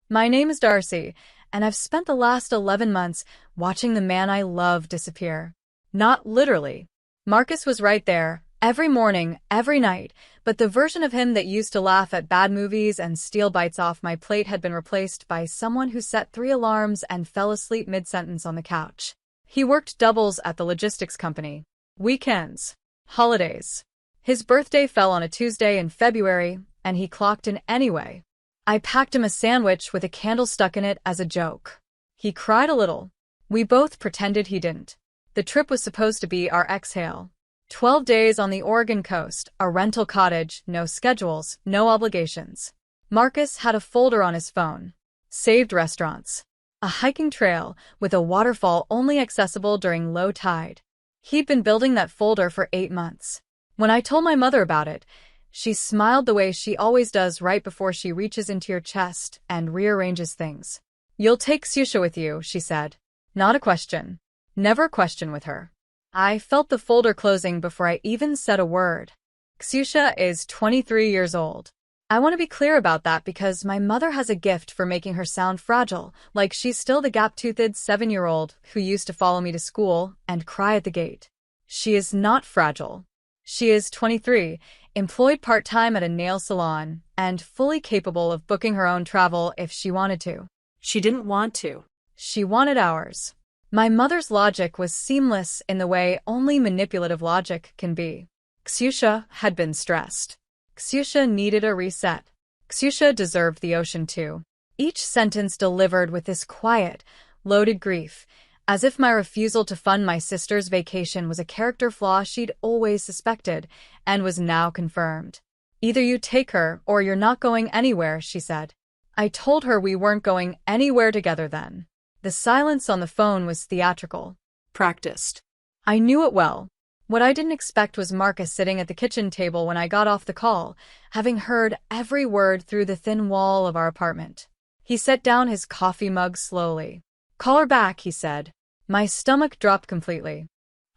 My name is Darcy, and I've spent the last 11 months watching the man I love disappear. Not literally. Marcus was right there, every morning, every night, but the version of him that used to laugh at bad movies and steal bites off my plate had been replaced by someone who set 3 alarms and fell asleep mid-sentence on the couch. He worked doubles at the logistics company. Weekends. Holidays. His birthday fell on a Tuesday in February, and he clocked in anyway. I packed him a sandwich with a candle stuck in it as a joke. He cried a little. We both pretended he didn't. The trip was supposed to be our exhale. 12 days on the Oregon coast, a rental cottage, no schedules, no obligations. Marcus had a folder on his phone. Saved restaurants. A hiking trail with a waterfall only accessible during low tide. He'd been building that folder for 8 months. When I told my mother about it, she smiled the way she always does right before she reaches into your chest and rearranges things. You'll take Ksyusha with you, she said. Not a question. Never question with her. I felt the folder closing before I even said a word. Ksyusha is 23 years old. I want to be clear about that because my mother has a gift for making her sound fragile, like she's still the gap-toothed 7-year-old who used to follow me to school and cry at the gate. She is not fragile. She is 23, employed part-time at a nail salon, and fully capable of booking her own travel if she wanted to. She didn't want to. She wanted ours. My mother's logic was seamless in the way only manipulative logic can be. Ksyusha had been stressed. Ksyusha needed a reset. Ksyusha deserved the ocean too. Each sentence delivered with this quiet, loaded grief, as if my refusal to fund my sister's vacation was a character flaw she'd always suspected, and was now confirmed. Either you take her or you're not going anywhere, she said. I told her we weren't going anywhere together then. The silence on the phone was theatrical. Practiced. I knew it well. What I didn't expect was Marcus sitting at the kitchen table when I got off the call, having heard every word through the thin wall of our apartment. He set down his coffee mug slowly. Call her back, he said. My stomach dropped completely.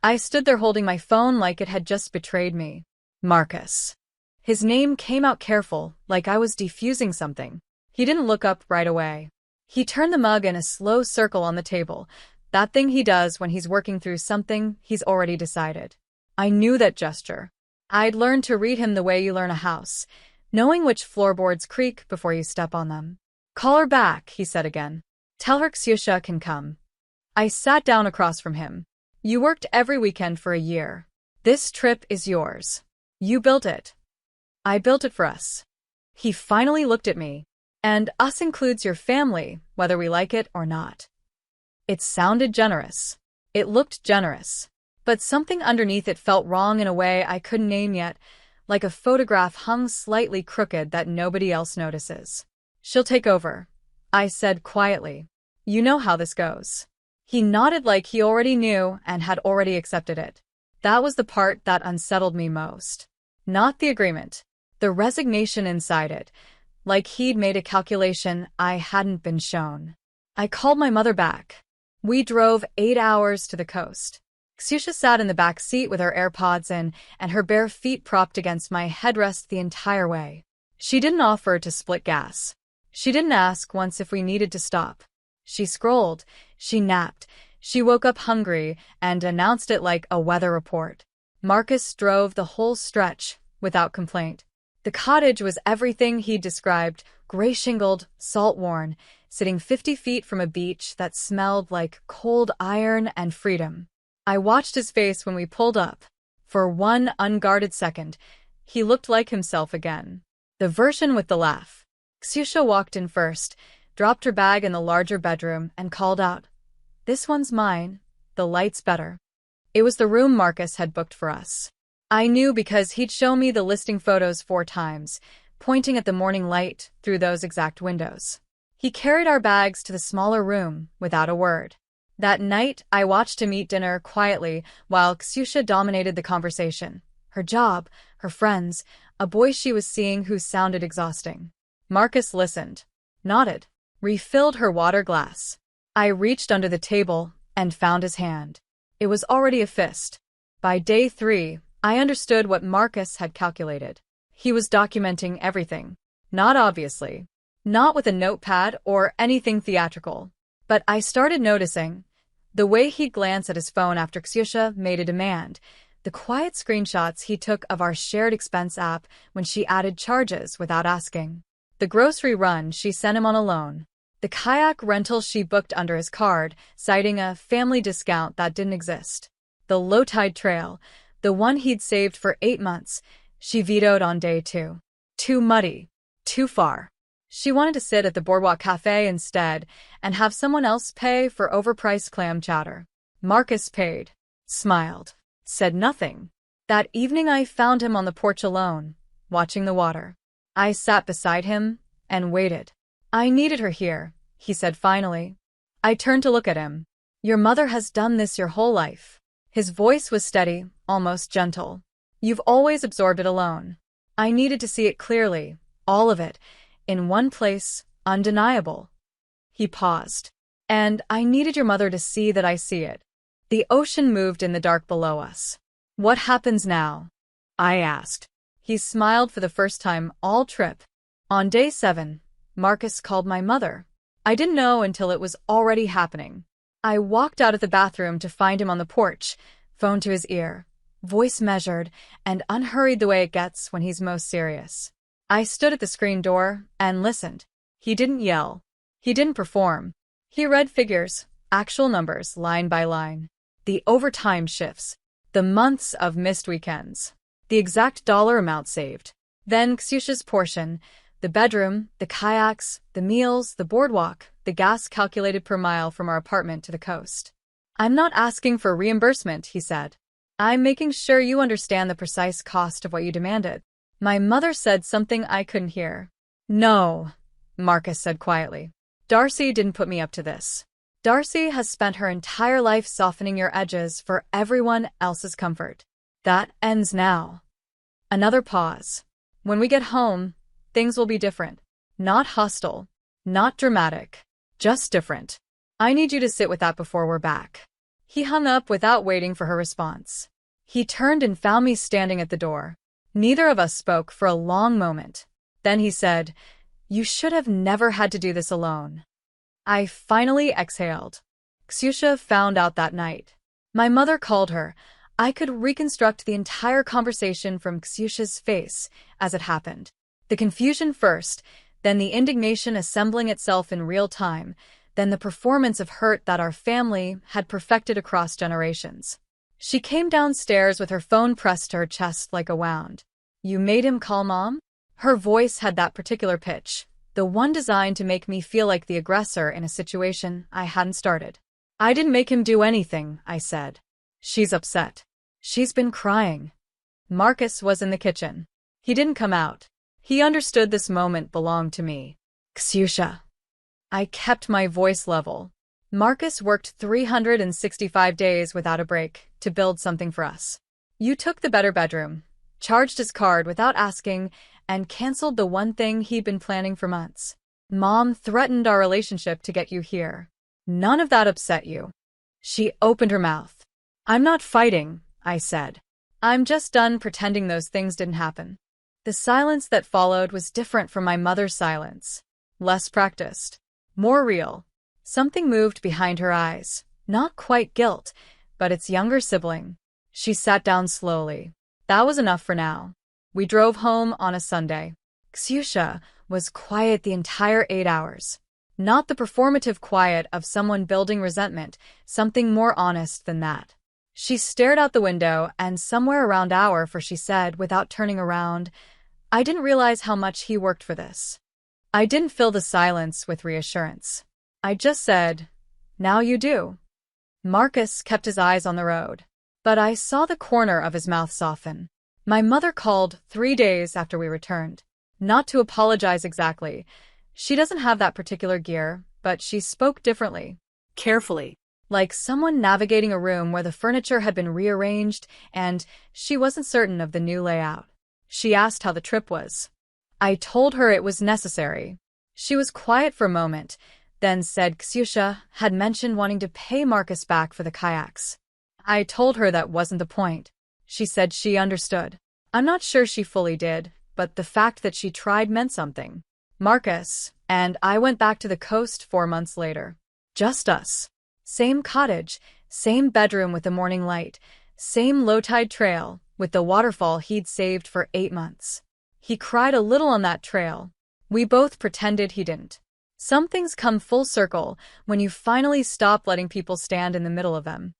I stood there holding my phone like it had just betrayed me. Marcus. His name came out careful, like I was defusing something. He didn't look up right away. He turned the mug in a slow circle on the table, that thing he does when he's working through something he's already decided. I knew that gesture. I'd learned to read him the way you learn a house, knowing which floorboards creak before you step on them. Call her back, he said again. Tell her Ksyusha can come. I sat down across from him. You worked every weekend for a year. This trip is yours. You built it. I built it for us. He finally looked at me. And us includes your family, whether we like it or not. It sounded generous. It looked generous. But something underneath it felt wrong in a way I couldn't name yet, like a photograph hung slightly crooked that nobody else notices. She'll take over, I said quietly. You know how this goes. He nodded like he already knew and had already accepted it. That was the part that unsettled me most. Not the agreement. The resignation inside it. Like he'd made a calculation I hadn't been shown. I called my mother back. We drove 8 hours to the coast. Ksyusha sat in the back seat with her AirPods in and her bare feet propped against my headrest the entire way. She didn't offer to split gas. She didn't ask once if we needed to stop. She scrolled, she napped, she woke up hungry and announced it like a weather report. Marcus drove the whole stretch without complaint. The cottage was everything he'd described, gray-shingled, salt-worn, sitting 50 feet from a beach that smelled like cold iron and freedom. I watched his face when we pulled up. For one unguarded second, he looked like himself again. The version with the laugh. Ksyusha walked in first, dropped her bag in the larger bedroom, and called out, "This one's mine. The light's better." It was the room Marcus had booked for us. I knew because he'd shown me the listing photos 4 times, pointing at the morning light through those exact windows. He carried our bags to the smaller room without a word. That night, I watched him eat dinner quietly while Ksyusha dominated the conversation. Her job, her friends, a boy she was seeing who sounded exhausting. Marcus listened, nodded, refilled her water glass. I reached under the table and found his hand. It was already a fist. By day 3, I understood what Marcus had calculated. He was documenting everything. Not obviously. not with a notepad or anything theatrical. But I started noticing the way he'd glance at his phone after Ksyusha made a demand, the quiet screenshots he took of our shared expense app when she added charges without asking, the grocery run she sent him on a loan, the kayak rental she booked under his card, citing a family discount that didn't exist, the low-tide trail, the one he'd saved for 8 months, she vetoed on day 2. Too muddy. Too far. She wanted to sit at the boardwalk cafe instead and have someone else pay for overpriced clam chowder. Marcus paid, smiled, said nothing. That evening I found him on the porch alone, watching the water. I sat beside him and waited. I needed her here, he said finally. I turned to look at him. Your mother has done this your whole life. His voice was steady, almost gentle. You've always absorbed it alone. I needed to see it clearly, all of it, in one place, undeniable. He paused. And I needed your mother to see that I see it. The ocean moved in the dark below us. What happens now? I asked. He smiled for the first time all trip. On day 7, Marcus called my mother. I didn't know until it was already happening. I walked out of the bathroom to find him on the porch, phone to his ear, voice measured and unhurried the way it gets when he's most serious. I stood at the screen door and listened. He didn't yell. He didn't perform. He read figures, actual numbers, line by line. The overtime shifts, the months of missed weekends, the exact dollar amount saved. Then Ksyusha's portion, the bedroom, the kayaks, the meals, the boardwalk, the gas calculated per mile from our apartment to the coast. I'm not asking for reimbursement, he said. I'm making sure you understand the precise cost of what you demanded. My mother said something I couldn't hear. No, Marcus said quietly. Darcy didn't put me up to this. Darcy has spent her entire life softening your edges for everyone else's comfort. That ends now. Another pause. When we get home, things will be different. Not hostile. Not dramatic. Just different. I need you to sit with that before we're back. He hung up without waiting for her response. He turned and found me standing at the door. Neither of us spoke for a long moment. Then he said, You should have never had to do this alone. I finally exhaled. Ksyusha found out that night. My mother called her. I could reconstruct the entire conversation from Ksyusha's face as it happened. The confusion first, then the indignation assembling itself in real time, then the performance of hurt that our family had perfected across generations. She came downstairs with her phone pressed to her chest like a wound. You made him call Mom? Her voice had that particular pitch, the one designed to make me feel like the aggressor in a situation I hadn't started. I didn't make him do anything, I said. She's upset. She's been crying. Marcus was in the kitchen. He didn't come out. He understood this moment belonged to me. Ksyusha. I kept my voice level. Marcus worked 365 days without a break to build something for us. You took the better bedroom, charged his card without asking, and canceled the one thing he'd been planning for months. Mom threatened our relationship to get you here. None of that upset you. She opened her mouth. I'm not fighting, I said. I'm just done pretending those things didn't happen. The silence that followed was different from my mother's silence. Less practiced. More real. Something moved behind her eyes. Not quite guilt, but its younger sibling. She sat down slowly. That was enough for now. We drove home on a Sunday. Ksyusha was quiet the entire 8 hours. Not the performative quiet of someone building resentment, something more honest than that. She stared out the window, and somewhere around hour, for she said, without turning around, I didn't realize how much he worked for this. I didn't fill the silence with reassurance. I just said, now you do. Marcus kept his eyes on the road, but I saw the corner of his mouth soften. My mother called 3 days after we returned. Not to apologize exactly. She doesn't have that particular gear, but she spoke differently. Carefully. Like someone navigating a room where the furniture had been rearranged and she wasn't certain of the new layout. She asked how the trip was. I told her it was necessary. She was quiet for a moment, then said Ksyusha had mentioned wanting to pay Marcus back for the kayaks. I told her that wasn't the point. She said she understood. I'm not sure she fully did, but the fact that she tried meant something. Marcus and I went back to the coast 4 months later. Just us. Same cottage, same bedroom with the morning light, same low-tide trail with the waterfall he'd saved for 8 months. He cried a little on that trail. We both pretended he didn't. Some things come full circle when you finally stop letting people stand in the middle of them.